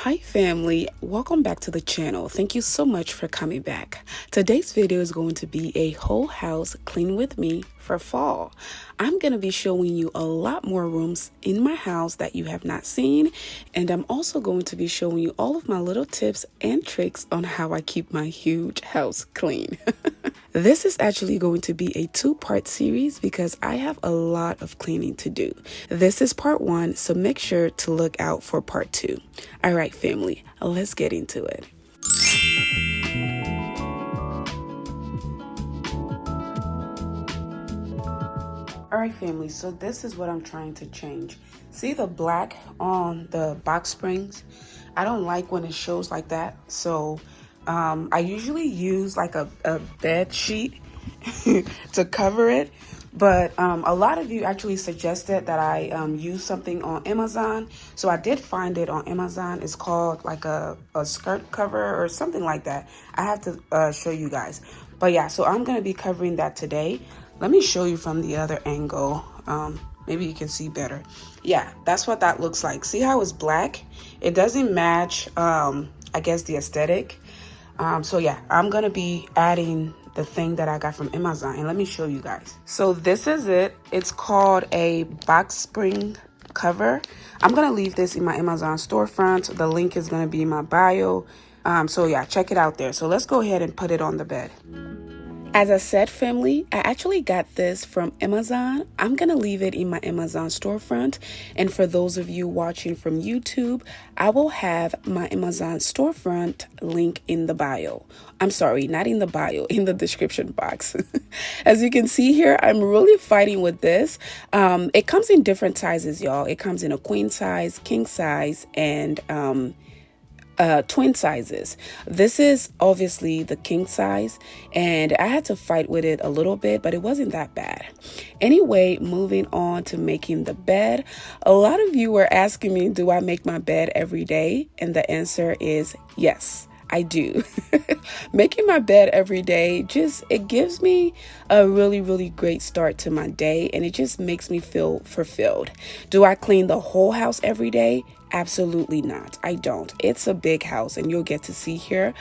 Hi family, welcome back to the channel. Thank you so much for coming back. Today's video is going to be a whole house clean with me for fall. I'm going to be showing you a lot more rooms in my house that you have not seen, and I'm also going to be showing you all of my little tips and tricks on how I keep my huge house clean. This is actually going to be a two-part series because I have a lot of cleaning to do. This is part one, so make sure to look out for part two. All right, family, let's get into it. All right, family, so this is what I'm trying to change. See the black on the box springs? I don't like when it shows like that, so I usually use like a bed sheet to cover it, but a lot of you actually suggested that I use something on Amazon, so I did find it on Amazon. It's called like a skirt cover or something like that. I have to show you guys, but yeah, so I'm gonna be covering that today. Let me show you from the other angle. Maybe you can see better. Yeah, that's what that looks like. See how it's black? It doesn't match, I guess, the aesthetic. So yeah, I'm gonna be adding the thing that I got from Amazon, and let me show you guys. So this is it. It's called a box spring cover. I'm gonna leave this in my Amazon storefront. The link is gonna be in my bio. So yeah, check it out there. So let's go ahead and put it on the bed. As I said, family, I actually got this from Amazon. I'm going to leave it in my Amazon storefront. And for those of you watching from YouTube, I will have my Amazon storefront link in the bio. I'm sorry, not in the bio, in the description box. As you can see here, I'm really fighting with this. It comes in different sizes, y'all. It comes in a queen size, king size, and twin sizes. This is obviously the king size, and I had to fight with it a little bit, but it wasn't that bad. Anyway, moving on to making the bed. A lot of you were asking me, do I make my bed every day? And the answer is yes, I do. Making my bed every day, it gives me a really great start to my day, and it just makes me feel fulfilled. Do I clean the whole house every day? Absolutely not. I don't. It's a big house, and you'll get to see here.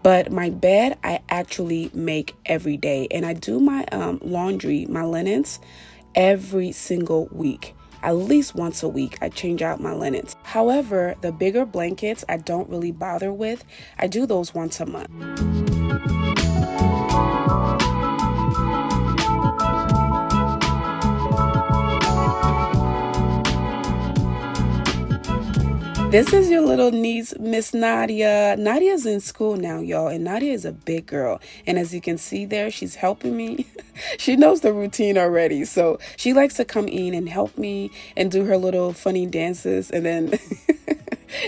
But my bed, I actually make every day, and I do my laundry, my linens, every single week. At least once a week, I change out my linens. However, the bigger blankets, I don't really bother with. I do those once a month. This is your little niece, Miss Nadia. Nadia's in school now, y'all, and Nadia is a big girl. And as you can see there, she's helping me. She knows the routine already, so she likes to come in and help me and do her little funny dances and then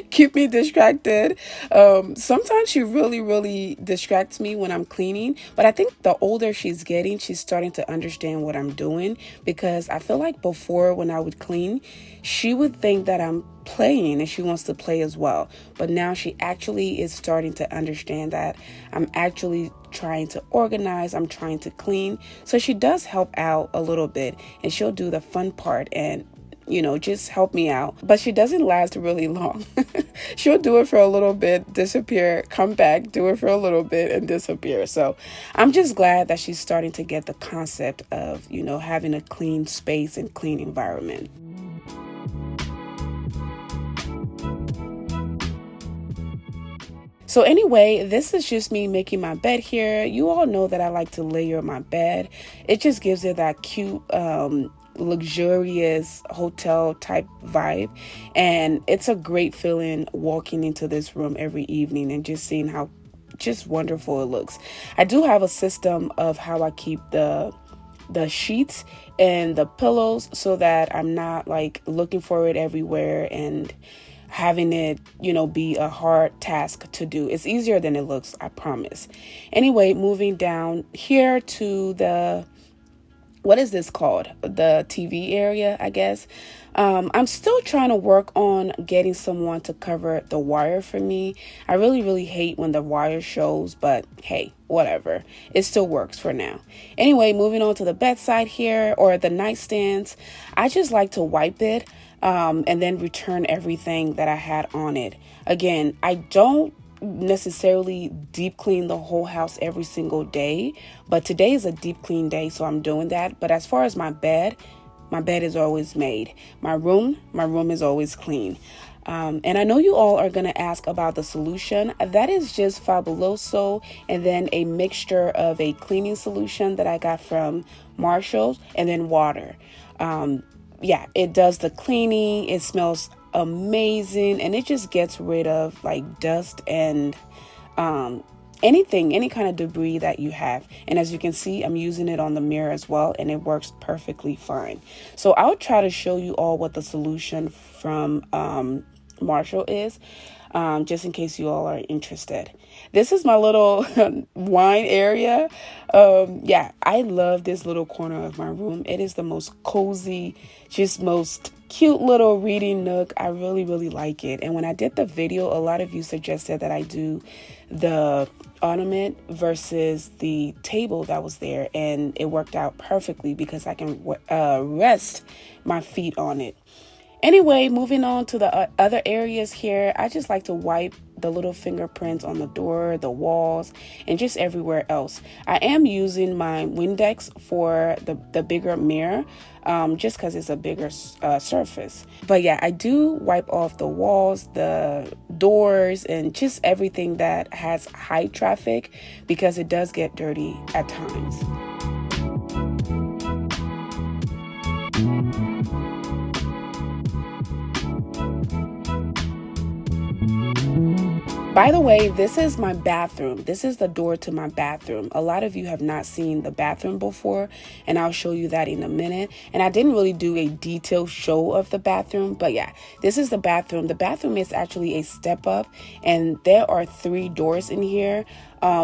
keep me distracted. Sometimes she really distracts me when I'm cleaning, but I think the older she's getting, she's starting to understand what I'm doing, because I feel like before, when I would clean, she would think that I'm playing and she wants to play as well, but now she actually is starting to understand that I'm actually trying to organize, I'm trying to clean. So she does help out a little bit, and she'll do the fun part and just help me out. But she doesn't last really long. She'll do it for a little bit, disappear, come back, do it for a little bit, and disappear. So I'm just glad that she's starting to get the concept of, having a clean space and clean environment. So anyway, this is just me making my bed here. You all know that I like to layer my bed. It just gives it that cute, luxurious hotel type vibe, and it's a great feeling walking into this room every evening and just seeing how just wonderful it looks. I do have a system of how I keep the sheets and the pillows so that I'm not like looking for it everywhere and having it, be a hard task to do. It's easier than it looks, I promise. Anyway, moving down here to what is this called? The TV area, I guess. I'm still trying to work on getting someone to cover the wire for me. I really hate when the wire shows, but hey, whatever. It still works for now. Anyway, moving on to the bedside here, or the nightstands. I just like to wipe it. and then return everything that I had on it. Again, I don't necessarily deep clean the whole house every single day, but today is a deep clean day, so I'm doing that. But as far as my bed is always made. My room is always clean. And I know you all are going to ask about the solution. That is just Fabuloso and then a mixture of a cleaning solution that I got from Marshall's and then water. Yeah, it does the cleaning. It smells amazing, and it just gets rid of like dust and any kind of debris that you have. And as you can see, I'm using it on the mirror as well, and it works perfectly fine. So I'll try to show you all what the solution from Marshall is, just in case you all are interested. This is my little wine area. Yeah, I love this little corner of my room. It is the most cozy, just most cute little reading nook. I really, really like it. And when I did the video, a lot of you suggested that I do the ornament versus the table that was there, and it worked out perfectly because I can rest my feet on it. Anyway, moving on to the other areas here, I just like to wipe the little fingerprints on the door, the walls, and just everywhere else. I am using my Windex for the bigger mirror, just because it's a bigger surface. But yeah, I do wipe off the walls, the doors, and just everything that has high traffic because it does get dirty at times. By the way, this is my bathroom. This is the door to my bathroom. A lot of you have not seen the bathroom before, and I'll show you that in a minute. And I didn't really do a detailed show of the bathroom, but yeah, this is the bathroom. The bathroom is actually a step up, and there are 3 doors in here.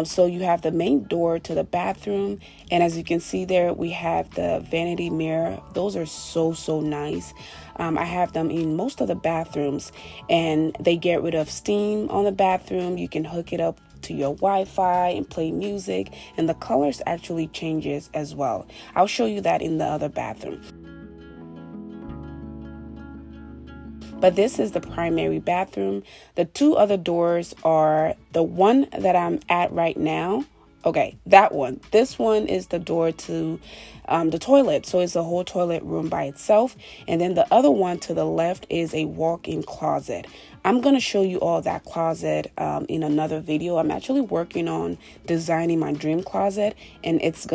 So you have the main door to the bathroom, and as you can see there, we have the vanity mirror. Those are so nice. I have them in most of the bathrooms, and they get rid of steam on the bathroom. You can hook it up to your Wi-Fi and play music, and the colors actually changes as well. I'll show you that in the other bathroom. But this is the primary bathroom. The 2 other doors are the one that I'm at right now. Okay, that one. This one is the door to the toilet. So it's a whole toilet room by itself. And then the other one to the left is a walk-in closet. I'm going to show you all that closet in another video. I'm actually working on designing my dream closet, and it's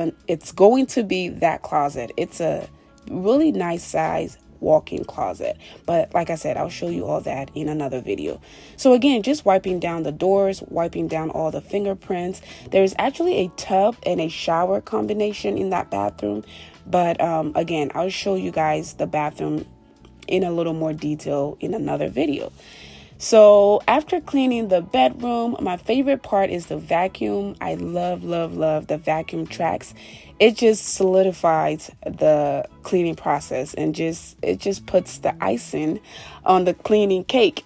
going to be that closet. It's a really nice size walk-in closet, but like I said, I'll show you all that in another video. So again, just wiping down the doors, wiping down all the fingerprints. There's actually a tub and a shower combination in that bathroom, but again, I'll show you guys the bathroom in a little more detail in another video. So after cleaning the bedroom, my favorite part is the vacuum. I love the vacuum tracks. It just solidifies the cleaning process, and it just puts the icing on the cleaning cake.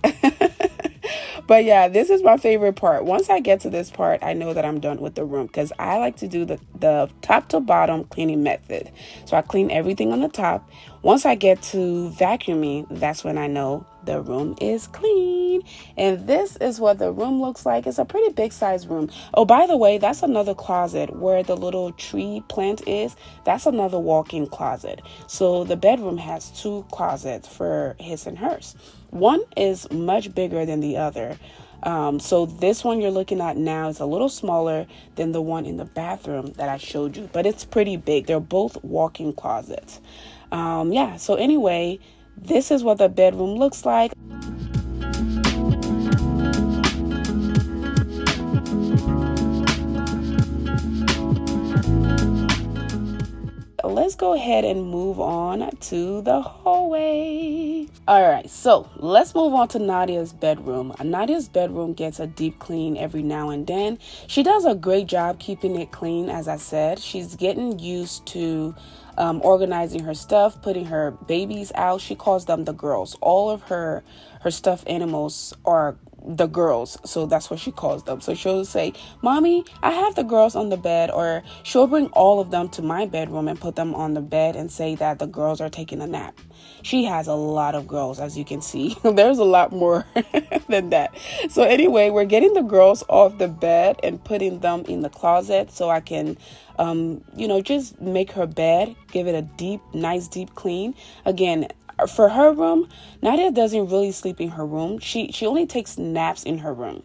But yeah, this is my favorite part. Once I get to this part, I know that I'm done with the room, because I like to do the top to bottom cleaning method. So I clean everything on the top. Once I get to vacuuming, that's when I know the room is clean. And this is what the room looks like. It's a pretty big size room. Oh, by the way, that's another closet where the little tree plant is. That's another walk-in closet. So the bedroom has 2 closets for his and hers. One is much bigger than the other. So this one you're looking at now is a little smaller than the one in the bathroom that I showed you, but it's pretty big. They're both walk-in closets. Yeah, so anyway, this is what the bedroom looks like. Let's go ahead and move on to the hallway. All right, so let's move on to Nadia's bedroom. Nadia's bedroom gets a deep clean every now and then. She does a great job keeping it clean. As I said, she's getting used to organizing her stuff, putting her babies out. She calls them the girls. All of her stuffed animals are the girls. So that's what she calls them. So she'll say, Mommy, I have the girls on the bed, or she'll bring all of them to my bedroom and put them on the bed and say that the girls are taking a nap. She has a lot of girls, as you can see. There's a lot more than that. So anyway, we're getting the girls off the bed and putting them in the closet so I can, just make her bed, give it a nice deep clean. Again, for her room, Nadia doesn't really sleep in her room. She only takes naps in her room.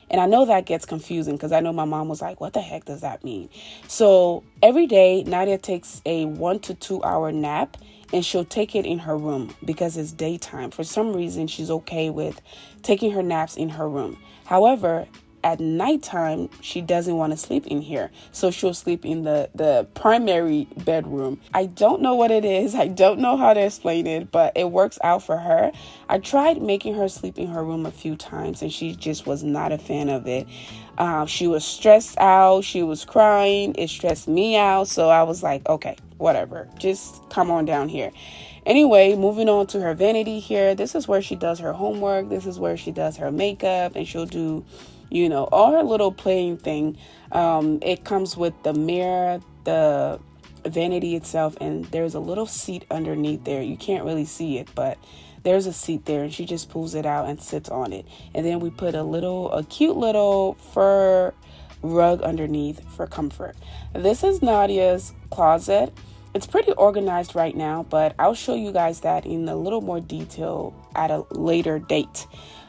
And I know that gets confusing because I know my mom was like, what the heck does that mean? So every day, Nadia takes a 1 to 2 hour nap, and she'll take it in her room because it's daytime. For some reason, she's okay with taking her naps in her room. However, at nighttime, she doesn't want to sleep in here. So she'll sleep in the primary bedroom. I don't know what it is. I don't know how to explain it, but it works out for her. I tried making her sleep in her room a few times, and she just was not a fan of it. She was stressed out. She was crying. It stressed me out. So I was like, okay, whatever. Just come on down here. Anyway, moving on to her vanity here. This is where she does her homework. This is where she does her makeup, and she'll do, all her little playing thing. It comes with the mirror, the vanity itself, and there's a little seat underneath there. You can't really see it, but there's a seat there, and she just pulls it out and sits on it. And then we put a cute little fur rug underneath for comfort. This is Nadia's closet. It's pretty organized right now, but I'll show you guys that in a little more detail at a later date.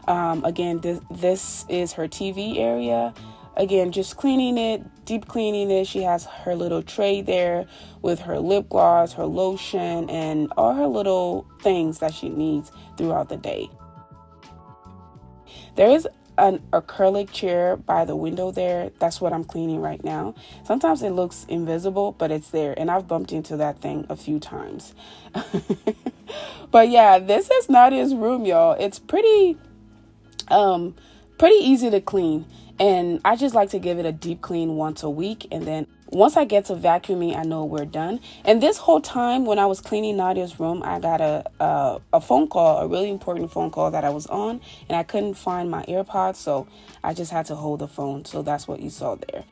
Again, this is her TV area. Again, just cleaning it, deep cleaning it. She has her little tray there with her lip gloss, her lotion, and all her little things that she needs throughout the day. There is an acrylic chair by the window there. That's what I'm cleaning right now. Sometimes it looks invisible, but it's there, and I've bumped into that thing a few times. But yeah, this is Nadia's room, y'all. It's pretty easy to clean, and I just like to give it a deep clean once a week, and then once I get to vacuuming, I know we're done. And this whole time when I was cleaning Nadia's room, I got a phone call, a really important phone call that I was on, and I couldn't find my AirPods, so I just had to hold the phone. So that's what you saw there.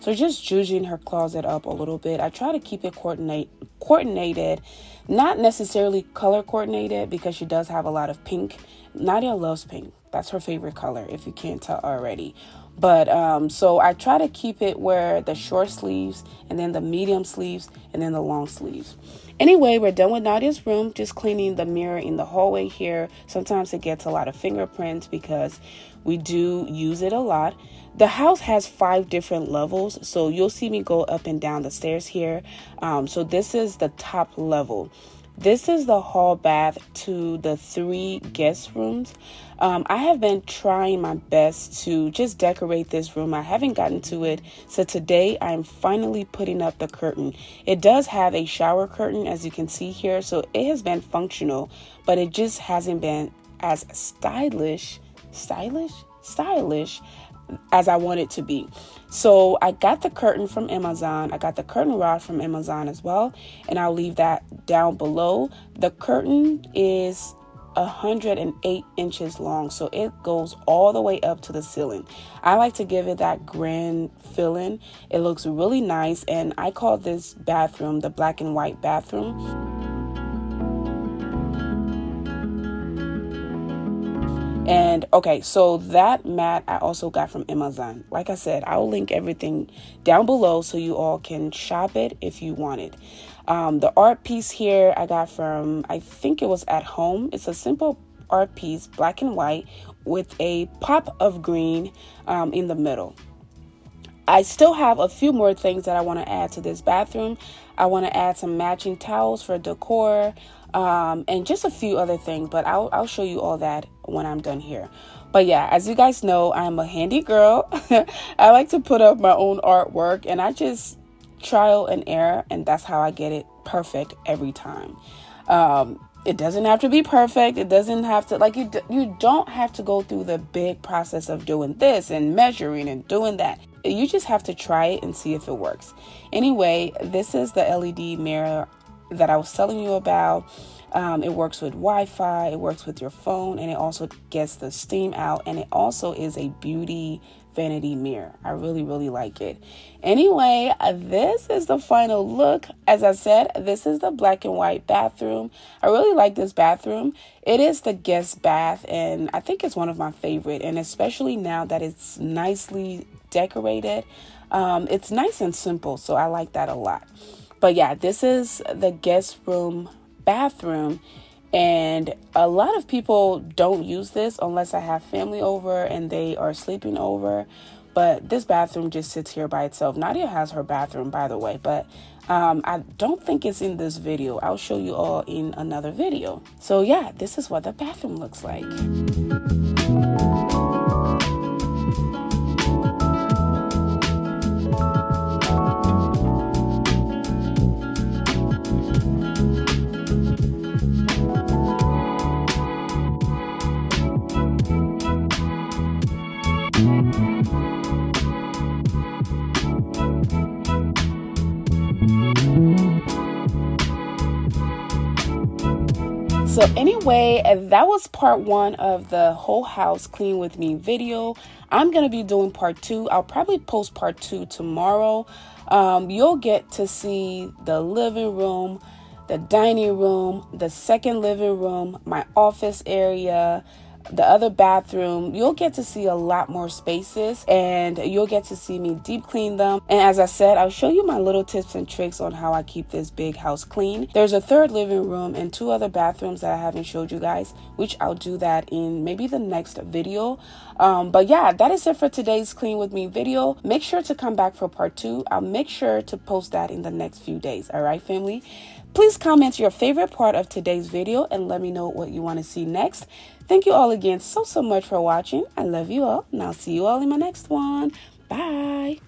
So just judging her closet up a little bit. I try to keep it coordinated, not necessarily color coordinated, because she does have a lot of pink. Nadia loves pink. That's her favorite color, if you can't tell already. But so I try to keep it where the short sleeves, and then the medium sleeves, and then the long sleeves. Anyway, we're done with Nadia's room. Just cleaning the mirror in the hallway here. Sometimes it gets a lot of fingerprints because we do use it a lot. The house has 5 different levels, so you'll see me go up and down the stairs here. So this is the top level. This is the hall bath to the 3 guest rooms. I have been trying my best to just decorate this room. I haven't gotten to it. So today I'm finally putting up the curtain. It does have a shower curtain, as you can see here. So it has been functional, but it just hasn't been as stylish as I want it to be. So I got the curtain from Amazon. I got the curtain rod from Amazon as well, and I'll leave that down below. The curtain is 108 inches long, so it goes all the way up to the ceiling. I like to give it that grand feeling. It looks really nice, and I call this bathroom the black and white bathroom. And okay, so that mat I also got from Amazon. Like I said, I'll link everything down below so you all can shop it if you want it. The art piece here I got from, I think it was At Home. It's a simple art piece, black and white, with a pop of green in the middle. I still have a few more things that I want to add to this bathroom. I want to add some matching towels for decor, and just a few other things, but I'll show you all that when I'm done here. But yeah, as you guys know, I'm a handy girl. I like to put up my own artwork, and I just trial and error, and that's how I get it perfect every time. It doesn't have to be perfect. It doesn't have to, like, you don't have to go through the big process of doing this and measuring and doing that. You just have to try it and see if it works. Anyway, this is the LED mirror that I was telling you about. It works with Wi-Fi, it works with your phone, and it also gets the steam out, and it also is a beauty vanity mirror. I really, really like it. Anyway, this is the final look. As I said, this is the black and white bathroom. I really like this bathroom. It is the guest bath, and I think it's one of my favorite, and especially now that it's nicely decorated. It's nice and simple, so I like that a lot. But yeah, this is the guest room bathroom, and a lot of people don't use this unless I have family over and they are sleeping over. But this bathroom just sits here by itself. Nadia has her bathroom, by the way, but I don't think it's in this video. I'll show you all in another video. So yeah, this is what the bathroom looks like. So anyway, that was part 1 of the whole house clean with me video. I'm going to be doing part 2. I'll probably post part 2 tomorrow. You'll get to see the living room, the dining room, the second living room, my office area, the other bathroom. You'll get to see a lot more spaces, and you'll get to see me deep clean them. And as I said, I'll show you my little tips and tricks on how I keep this big house clean. There's a third living room and 2 other bathrooms that I haven't showed you guys, which I'll do that in maybe the next video. But yeah, that is it for today's clean with me video. Make sure to come back for part 2. I'll make sure to post that in the next few days. All right, family? Please comment your favorite part of today's video and let me know what you want to see next. Thank you all again so much for watching. I love you all, and I'll see you all in my next one. Bye.